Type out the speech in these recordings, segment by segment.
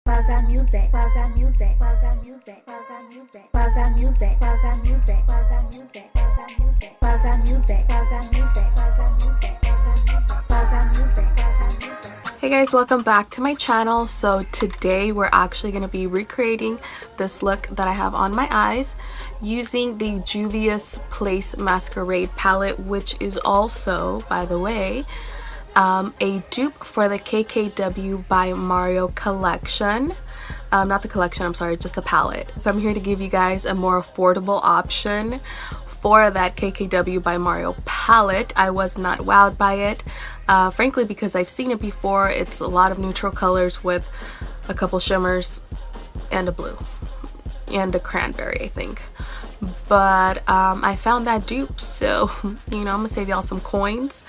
Hey guys, welcome back to my channel. So today we're actually going to be recreating this look that I have on my eyes using the Juvia's Place Masquerade palette, which is also, by the way, a dupe for the KKWxMario collection. Not the collection, I'm sorry, just the palette. So I'm here to give you guys a more affordable option for that KKWxMario palette. I was not wowed by it, frankly, because I've seen it before. It's a lot of neutral colors with a couple shimmers and a blue and a cranberry, I think. But I found that dupe, so you know, I'm gonna save y'all some coins.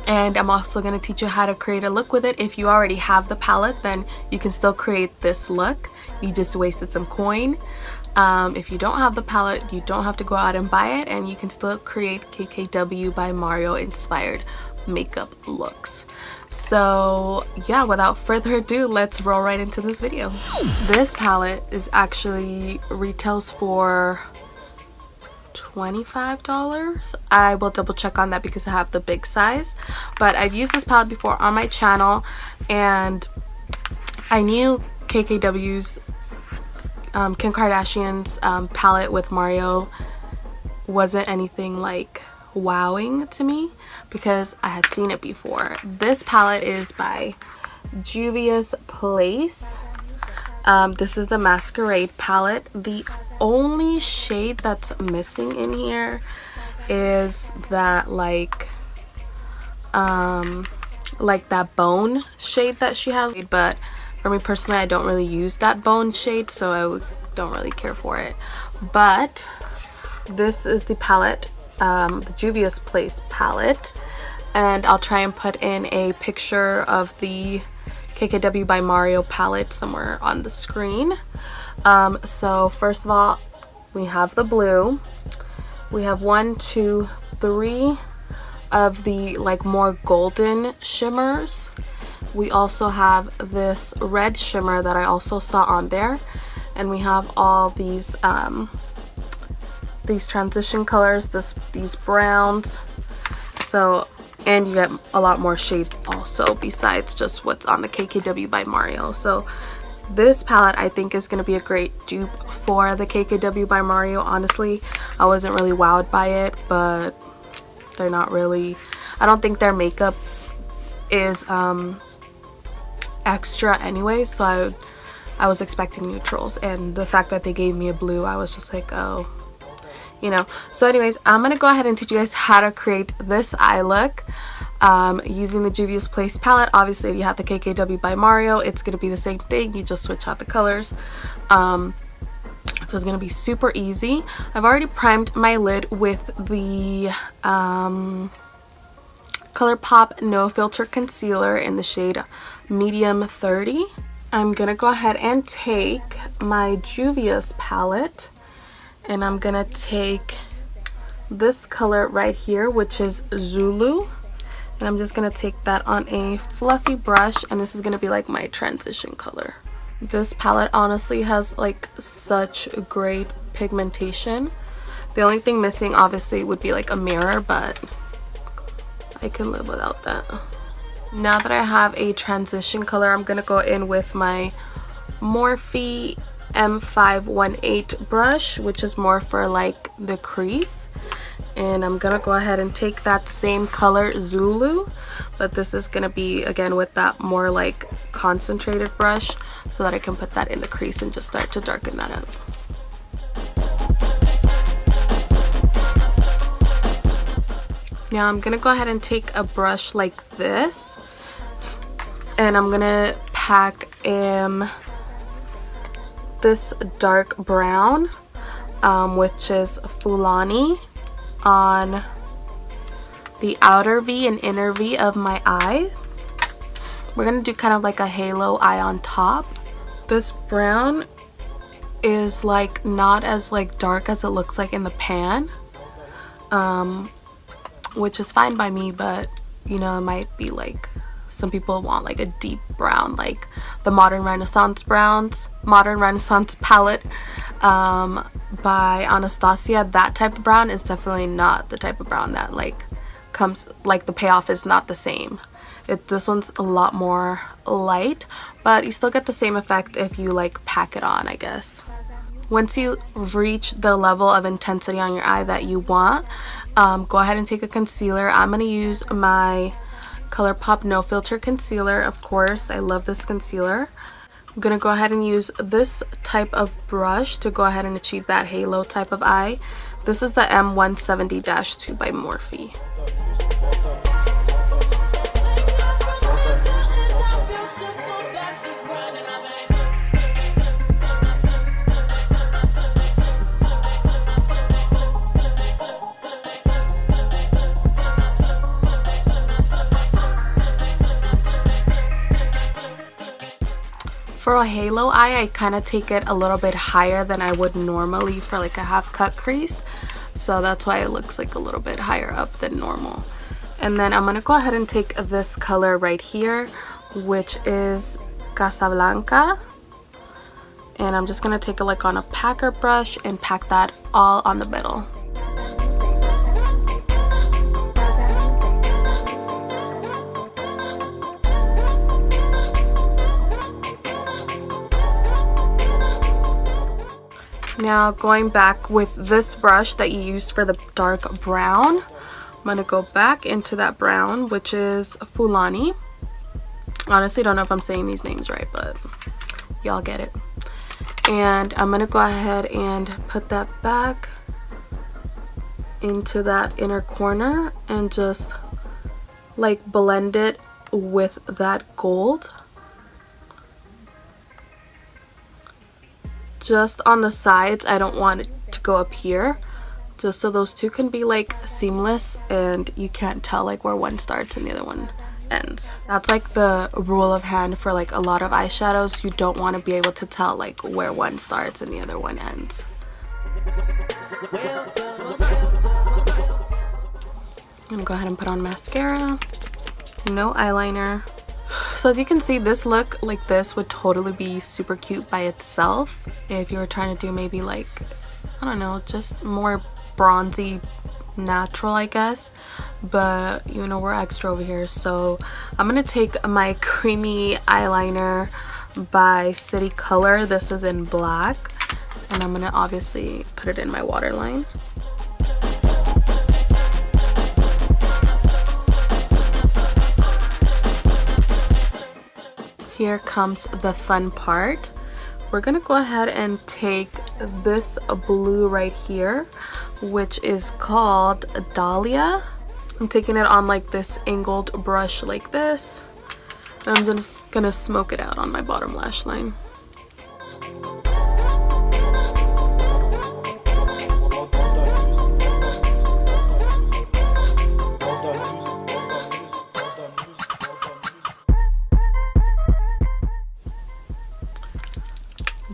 And I'm also going to teach you how to create a look with it. If you already have the palette, then you can still create this look. You just wasted some coin. If you don't have the palette, you don't have to go out and buy it, and you can still create KKWxMario inspired makeup looks. So yeah, without further ado, let's roll right into this video. This palette is actually retails for $25. I will double check on that because I have the big size, but I've used this palette before on my channel, and I knew KKW's Kim Kardashian's palette with Mario wasn't anything like wowing to me because I had seen it before. This palette is by Juvia's Place. This is the Masquerade palette. The only shade that's missing in here is that like that bone shade that she has, but for me personally, I don't really use that bone shade, so I don't really care for it. But this is the palette, the Juvia's Place palette, and I'll try and put in a picture of the KKWxMario palette somewhere on the screen. So first of all, we have the blue. We have 1, 2, 3 of the like more golden shimmers. We also have this red shimmer that I also saw on there, and we have all these transition colors, these browns. So, and you get a lot more shades also besides just what's on the KKWxMario. So this palette I think is going to be a great dupe for the KKWxMario. Honestly, I wasn't really wowed by it, but they're not really, I don't think their makeup is extra anyway, so I was expecting neutrals, and the fact that they gave me a blue, I was just like, oh, you know. So anyways, I'm gonna go ahead and teach you guys how to create this eye look using the Juvia's Place palette. Obviously, if you have the KKWxMario, it's gonna be the same thing, you just switch out the colors. So it's gonna be super easy. I've already primed my lid with the Colourpop No Filter Concealer in the shade Medium 30. I'm gonna go ahead and take my Juvia's palette, and I'm gonna take this color right here, which is Zulu, and I'm just gonna take that on a fluffy brush, and this is gonna be like my transition color. This palette honestly has like such great pigmentation. The only thing missing obviously would be like a mirror, but I can live without that. Now that I have a transition color, I'm gonna go in with my Morphe M518 brush, which is more for like the crease, and I'm gonna go ahead and take that same color Zulu, but this is gonna be again with that more like concentrated brush so that I can put that in the crease and just start to darken that up. Now I'm gonna go ahead and take a brush like this, and I'm gonna pack this dark brown, which is Fulani, on the outer V and inner V of my eye. We're gonna do kind of like a halo eye on top. This brown is like not as like dark as it looks like in the pan, which is fine by me, but you know, it might be like some people want like a deep brown, like the Modern Renaissance palette by Anastasia. That type of brown is definitely not the type of brown that like comes, like the payoff is not the same. This one's a lot more light, but you still get the same effect if you like pack it on, I guess. Once you reach the level of intensity on your eye that you want, go ahead and take a concealer. I'm going to use my Colourpop No Filter Concealer, of course. I love this concealer. I'm going to go ahead and use this type of brush to go ahead and achieve that halo type of eye. This is the M170-2 by Morphe. For a halo eye, I kind of take it a little bit higher than I would normally for like a half cut crease. So that's why it looks like a little bit higher up than normal. And then I'm going to go ahead and take this color right here, which is Casablanca. And I'm just going to take it like on a packer brush and pack that all on the middle. Now going back with this brush that you used for the dark brown, I'm going to go back into that brown, which is Fulani. Honestly, don't know if I'm saying these names right, but y'all get it. And I'm going to go ahead and put that back into that inner corner and just like blend it with that gold. Just on the sides, I don't want it to go up here, just so those two can be like seamless and you can't tell like where one starts and the other one ends. That's like the rule of hand for like a lot of eyeshadows. You don't want to be able to tell like where one starts and the other one ends. I'm gonna go ahead and put on mascara, no eyeliner. So as you can see, this look like this would totally be super cute by itself if you were trying to do maybe like, I don't know, just more bronzy natural, I guess. But you know, we're extra over here, so I'm gonna take my creamy eyeliner by City Color. This is in black, and I'm gonna obviously put it in my waterline. Here comes the fun part. We're gonna go ahead and take this blue right here, which is called Dahlia. I'm taking it on like this angled brush like this, and I'm just gonna smoke it out on my bottom lash line.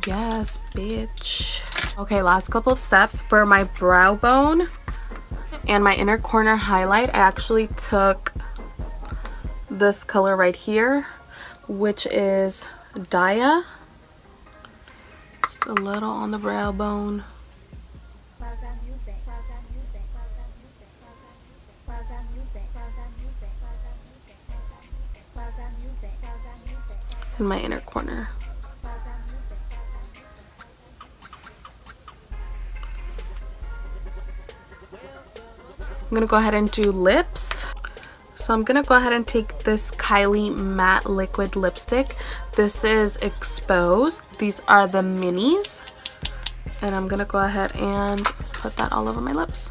Yes, bitch. Okay, last couple of steps. For my brow bone and my inner corner highlight, I actually took this color right here, which is Daya. Just a little on the brow bone. In my inner corner. I'm gonna go ahead and do lips. So I'm gonna go ahead and take this Kylie matte liquid lipstick. This is Exposed. These are the minis, and I'm gonna go ahead and put that all over my lips.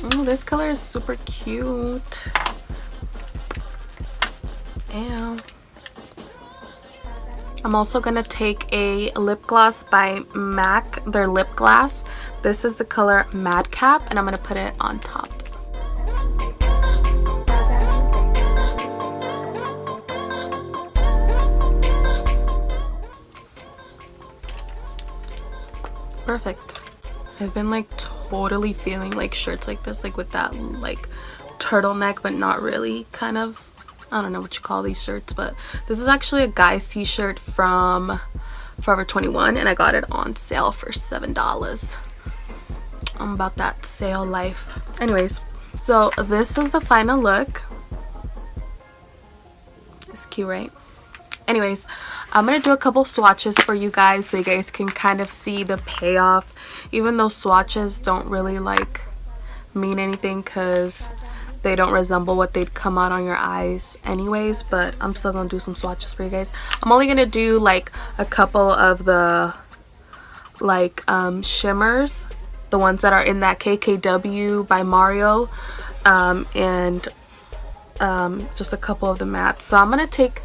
Oh, this color is super cute. Ew. I'm also gonna take a lip gloss by MAC, their lip gloss. This is the color Madcap, and I'm gonna put it on top. perfect. I've been like totally feeling like shirts like this, like with that like turtleneck, but not really, kind of. I don't know what you call these shirts, but this is actually a guy's t-shirt from Forever 21, and I got it on sale for $7. I'm about that sale life. Anyways, so this is the final look. It's cute, right? Anyways, I'm gonna do a couple swatches for you guys so you guys can kind of see the payoff, even though swatches don't really like mean anything because they don't resemble what they'd come out on your eyes anyways, but I'm still gonna do some swatches for you guys. I'm only gonna do like a couple of the like shimmers, the ones that are in that KKW by Mario, and just a couple of the mattes. So I'm gonna take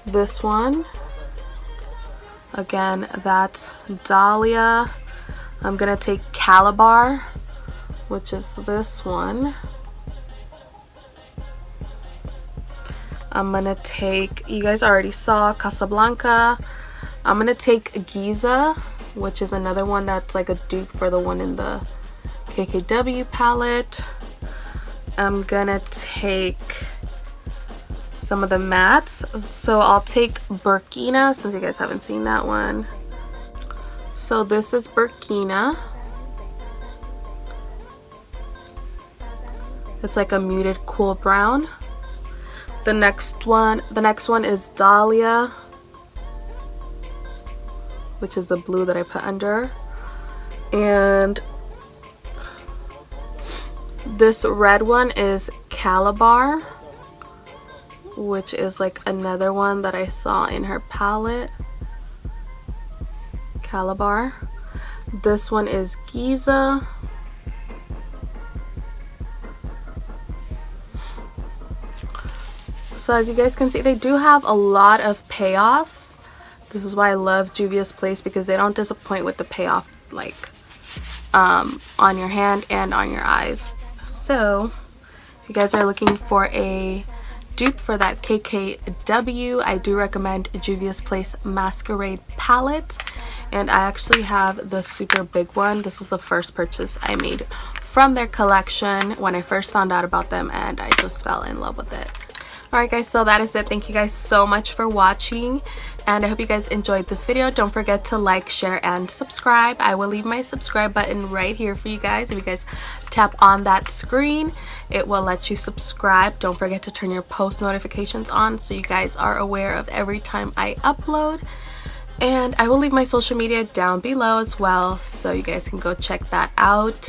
this one. Again, that's Dahlia. I'm gonna take Calabar, which is this one. I'm gonna take, you guys already saw Casablanca. I'm gonna take Giza, which is another one that's like a dupe for the one in the KKW palette. I'm gonna take some of the mattes. So I'll take Burkina, since you guys haven't seen that one. So this is Burkina. It's like a muted cool brown. The next one is Dahlia, which is the blue that I put under. And this red one is Calabar, which is like another one that I saw in her palette. Calabar. This one is Giza. So as you guys can see, they do have a lot of payoff. This is why I love Juvia's Place, because they don't disappoint with the payoff, like on your hand and on your eyes. So if you guys are looking for a dupe for that KKW, I do recommend Juvia's Place Masquerade palette. And I actually have the super big one. This was the first purchase I made from their collection when I first found out about them, and I just fell in love with it. Alright guys, so that is it. Thank you guys so much for watching, and I hope you guys enjoyed this video. Don't forget to like, share, and subscribe. I will leave my subscribe button right here for you guys. If you guys tap on that screen, it will let you subscribe. Don't forget to turn your post notifications on so you guys are aware of every time I upload. And I will leave my social media down below as well, so you guys can go check that out.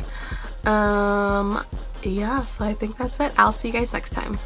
Yeah, so I think that's it. I'll see you guys next time.